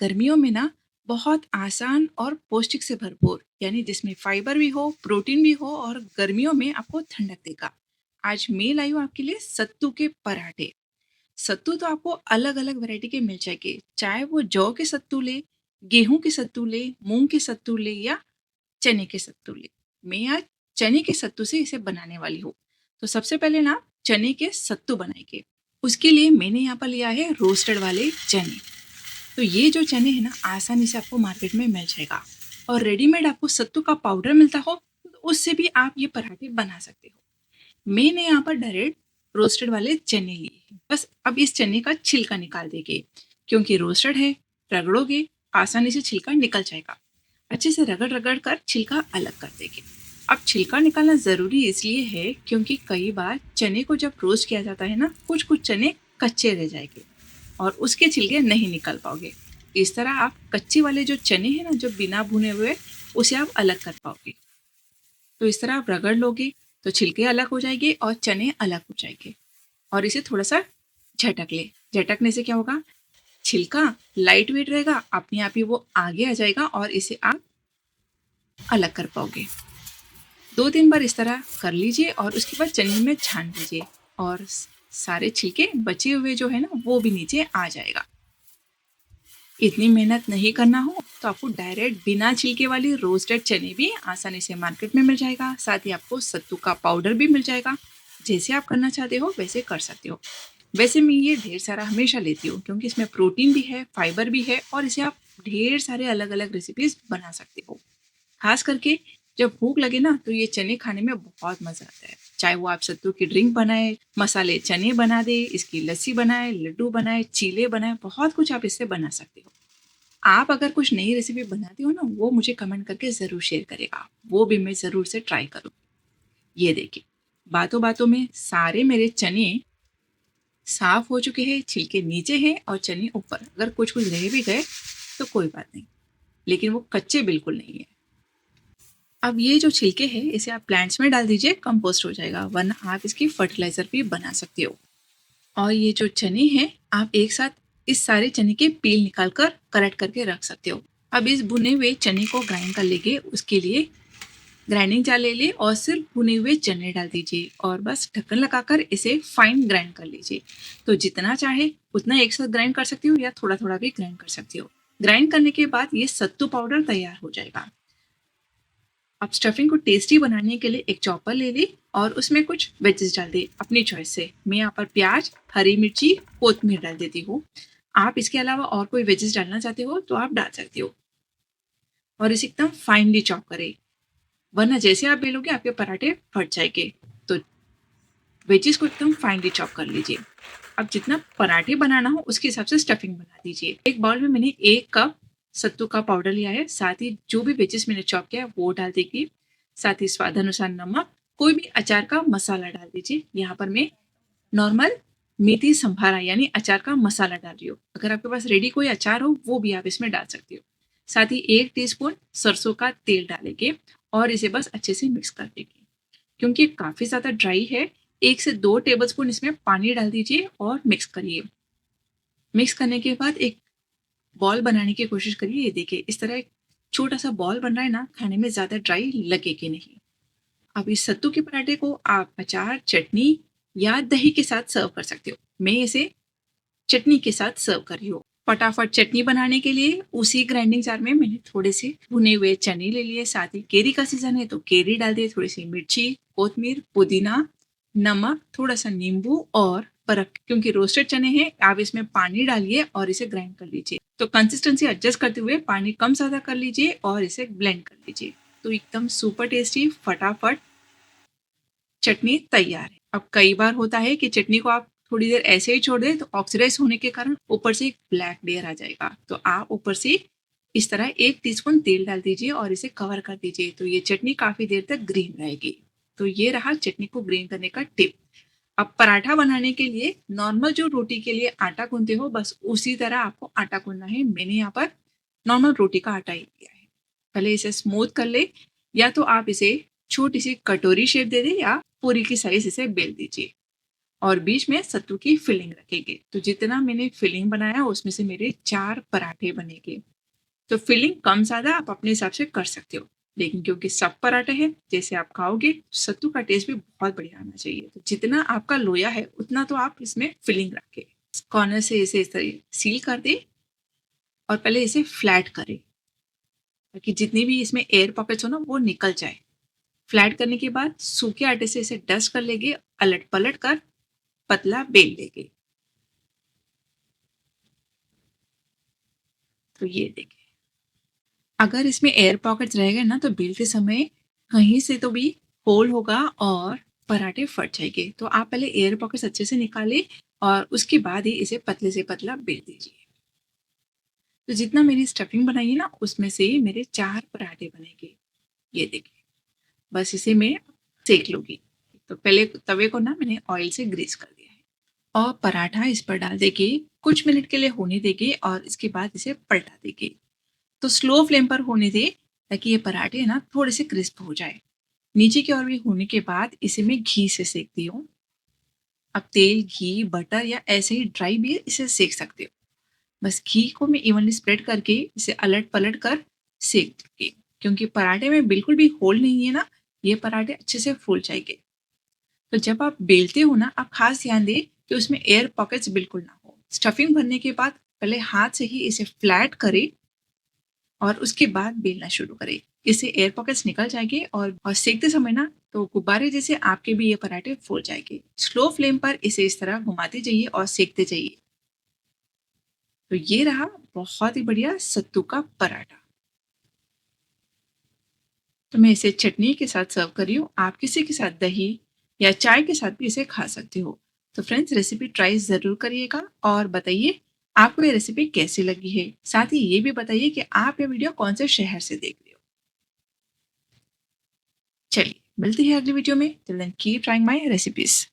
गर्मियों में ना बहुत आसान और पौष्टिक से भरपूर यानी जिसमें फाइबर भी हो, प्रोटीन भी हो और गर्मियों में आपको ठंडक देगा। आज मैं लाई हूँ आपके लिए सत्तू के पराठे। सत्तू तो आपको अलग-अलग वैरायटी के मिल जाएंगे, चाहे वो जौ के सत्तू ले, गेहूं के सत्तू ले, मूंग के सत्तू ले या चने के सत्तू ले। मैं आज चने के सत्तू से इसे बनाने वाली हूँ। तो सबसे पहले ना चने के सत्तू बनाएंगे। उसके लिए मैंने यहाँ पर लिया है रोस्टेड वाले चने। तो ये जो चने हैं ना आसानी से आपको मार्केट में मिल जाएगा और रेडीमेड आपको सत्तू का पाउडर मिलता हो तो उससे भी आप ये पराठे बना सकते हो। मैंने यहाँ पर डायरेक्ट रोस्टेड वाले चने लिए हैं। बस अब इस चने का छिलका निकाल देंगे क्योंकि रोस्टेड है, रगड़ोगे आसानी से छिलका निकल जाएगा। अच्छे से रगड़ रगड़ कर छिलका अलग कर देंगे। अब छिलका निकालना ज़रूरी इसलिए है क्योंकि कई बार चने को जब रोस्ट किया जाता है ना कुछ कुछ चने कच्चे रह जाएंगे और उसके छिलके नहीं निकल पाओगे। इस तरह आप कच्चे वाले जो चने हैं ना जो बिना भुने हुए उसे आप अलग कर पाओगे। तो इस तरह आप रगड़ लोगे तो छिलके अलग हो जाएंगे और चने अलग हो जाएंगे। और इसे थोड़ा सा झटक ले। झटकने से क्या होगा, छिलका लाइट वेट रहेगा, अपने आप ही वो आगे आ जाएगा और इसे आप अलग कर पाओगे। 2-3 बार इस तरह कर लीजिए और उसके बाद चने में छान लीजिए और सारे छिलके बचे हुए जो है ना वो भी नीचे आ जाएगा। इतनी मेहनत नहीं करना हो तो आपको डायरेक्ट बिना छिलके वाली रोस्टेड चने भी आसानी से मार्केट में मिल जाएगा। साथ ही आपको सत्तू का पाउडर भी मिल जाएगा। जैसे आप करना चाहते हो वैसे कर सकते हो। वैसे मैं ये ढेर सारा हमेशा लेती हूँ क्योंकि इसमें प्रोटीन भी है, फाइबर भी है और इसे आप ढेर सारे अलग अलग रेसिपीज बना सकते हो। खास करके जब भूख लगे ना तो ये चने खाने में बहुत मजा आता है। चाहे वो आप सत्तू की ड्रिंक बनाए, मसाले चने बना दे, इसकी लस्सी बनाए, लड्डू बनाए, चीले बनाए, बहुत कुछ आप इससे बना सकते हो। आप अगर कुछ नई रेसिपी बनाते हो ना वो मुझे कमेंट करके जरूर शेयर करेगा, वो भी मैं जरूर से ट्राई करूँ। ये देखिए, बातों बातों में सारे मेरे चने साफ हो चुके हैं, छिलके नीचे हैं और चने ऊपर। अगर कुछ कुछ रह भी गए तो कोई बात नहीं, लेकिन वो कच्चे बिल्कुल नहीं है। अब ये जो छिलके हैं इसे आप प्लांट्स में डाल दीजिए, कंपोस्ट हो जाएगा, वरना आप इसकी फर्टिलाइजर भी बना सकते हो। और ये जो चने हैं आप एक साथ इस सारे चने के पील निकाल कर करेक्ट करके रख सकते हो। अब इस भुने हुए चने को ग्राइंड कर लेंगे। उसके लिए ग्राइंडिंग जार ले लिए और सिर्फ भुने हुए चने डाल दीजिए और बस ढक्कन लगाकर इसे फाइन ग्राइंड कर लीजिए। तो जितना चाहे उतना एक साथ ग्राइंड कर सकती हो या थोड़ा थोड़ा भी ग्राइंड कर सकती हो। ग्राइंड करने के बाद ये सत्तू पाउडर तैयार हो जाएगा। अब स्टफिंग को टेस्टी बनाने के लिए एक चॉपर ले ली और उसमें कुछ वेजेस डाल दी अपनी चॉइस से। मैं यहाँ पर प्याज, हरी मिर्ची, कोतमीर डाल देती हूँ। आप इसके अलावा और कोई वेजेस डालना चाहते हो तो आप डाल सकते हो और इसे एकदम फाइनली चॉप करें, वरना जैसे आप बेलोगे आपके पराठे फट जाएंगे। तो वेजेस को एकदम फाइनली चॉप कर लीजिए। अब जितना पराठे बनाना हो उसके हिसाब से स्टफिंग बना दीजिए। एक बाउल में मैंने 1 कप सत्तू का पाउडर लिया है, साथ ही जो भी वेजेस मैंने चॉप किया है वो डाल देगी। साथ ही स्वाद अनुसार नमक, कोई भी अचार का मसाला डाल दीजिए। यहाँ पर मैं नॉर्मल मेथी संभारा यानी अचार का मसाला डाल रही हूँ। अगर आपके पास रेडी कोई अचार हो वो भी आप इसमें डाल सकते हो। साथ ही 1 टीस्पून सरसों का तेल डालेंगे और इसे बस अच्छे से मिक्स कर देंगे। क्योंकि काफ़ी ज़्यादा ड्राई है, 1 से 2 टेबलस्पून इसमें पानी डाल दीजिए और मिक्स करिए। मिक्स करने के बाद एक बॉल बनाने की कोशिश करिए। ये देखिए इस तरह एक छोटा सा बॉल बन रहा है ना, खाने में ज़्यादा ड्राई लगेगी नहीं। अब इस सत्तू के पराठे को आप अचार, चटनी या दही के साथ सर्व कर सकते हो। मैं इसे चटनी के साथ सर्व कर रही हूँ। फटाफट चटनी बनाने के लिए उसी ग्राइंडिंग जार में मैंने थोड़े से भुने हुए चने ले लिए, साथ ही केरी का सीजन है तो केरी डाल दिए, थोड़ी सी मिर्ची, कोतमीर, पुदीना, नमक, थोड़ा सा नींबू और बर्फ। क्योंकि रोस्टेड चने हैं आप इसमें पानी डालिए और इसे ग्राइंड कर लीजिए। तो कंसिस्टेंसी एडजस्ट करते हुए पानी कम ज्यादा कर लीजिए और इसे ब्लेंड कर लीजिए। तो एकदम सुपर टेस्टी फटाफट चटनी तैयार है। अब कई बार होता है कि चटनी को आप थोड़ी देर ऐसे ही छोड़ दें तो ऑक्सीडाइज होने के कारण ऊपर से एक ब्लैक लेयर आ जाएगा। तो आप ऊपर से इस तरह 1 टीस्पून तेल डाल दीजिए और इसे कवर कर दीजिए। तो ये चटनी काफी देर तक ग्रीन रहेगी। तो ये रहा चटनी को ग्रीन करने का टिप। अब पराठा बनाने के लिए नॉर्मल जो रोटी के लिए आटा गूंथते हो बस उसी तरह आपको आटा गूंथना है। मैंने यहाँ पर नॉर्मल रोटी का आटा ही लिया है। पहले इसे स्मूथ कर ले, या तो आप इसे छोटी सी कटोरी शेप दे दें या पूरी की साइज इसे बेल दीजिए। और बीच में सत्तू की फिलिंग रखेंगे। तो जितना मैंने फिलिंग बनाया उसमें से मेरे 4 पराठे बनेंगे। तो फिलिंग कम ज़्यादा आप अपने हिसाब से कर सकते हो। लेकिन क्योंकि सब पराठे हैं, जैसे आप खाओगे, सत्तू का टेस्ट भी बहुत बढ़िया आना चाहिए। तो जितना आपका लोया है, उतना तो आप इसमें फिलिंग रखें। कॉर्नर से इसे इस तरह सील कर दें और पहले इसे फ्लैट करें, ताकि जितनी भी इसमें एयर पॉकेट्स हो ना, वो निकल जाए। फ्लैट करने के बाद सूखे आटे से इसे डस्ट कर लेंगे, अलट-पलट कर पतला बेल लेंगे। तो ये देखिए, अगर इसमें एयर पॉकेट्स रह गए ना, तो बेलते समय कहीं से तो भी होल होगा और पराठे फट जाएंगे। तो आप पहले एयर पॉकेट्स अच्छे से निकालें और उसके बाद ही इसे पतले से पतला बेल दीजिए। तो जितना मेरी स्टफिंग बनाई है ना, उसमें से मेरे 4 पराठे बनेंगे। ये देखिए, बस इसे मैं सेक लूँगी। तो पहले तवे को ना मैंने ऑयल से ग्रीस कर दिया है और पराठा इस पर डाल देंगे, कुछ मिनट के लिए होने देंगे और इसके बाद इसे पलटा देंगे। तो स्लो फ्लेम पर होने दें, ताकि ये पराठे ना थोड़े से क्रिस्प हो जाए। नीचे की ओर भी होने के बाद इसे मैं घी से सेकती हूँ। आप तेल, घी, बटर या ऐसे ही ड्राई भी इसे सेक सकते हो। बस घी को मैं इवनली स्प्रेड करके इसे अलट-पलट कर सेक दूँगी। क्योंकि पराठे में बिल्कुल भी होल नहीं है ना, ये पराठे अच्छे से फूल जाएँगे। तो जब आप बेलते हो ना, आप खास ध्यान दें कि उसमें एयर पॉकेट्स बिल्कुल ना हो। स्टफिंग भरने के बाद पहले हाथ से ही इसे फ्लैट करें और उसके बाद बेलना शुरू करें। इससे एयर पॉकेट्स निकल जाएंगे और सेकते समय ना, तो गुब्बारे जैसे आपके भी ये पराठे फूल जाएंगे। स्लो फ्लेम पर इसे इस तरह घुमाते जाइए और सेकते जाइए। तो ये रहा बहुत ही बढ़िया सत्तू का पराठा। तो मैं इसे चटनी के साथ सर्व कर रही हूँ। आप किसी के साथ दही या चाय के साथ भी इसे खा सकते हो। तो फ्रेंड्स, रेसिपी ट्राई ज़रूर करिएगा और बताइए आपको ये रेसिपी कैसी लगी है। साथ ही ये भी बताइए कि आप ये वीडियो कौन से शहर से देख रहे हो। चलिए, मिलते हैं अगली वीडियो में। Till then keep trying my recipes.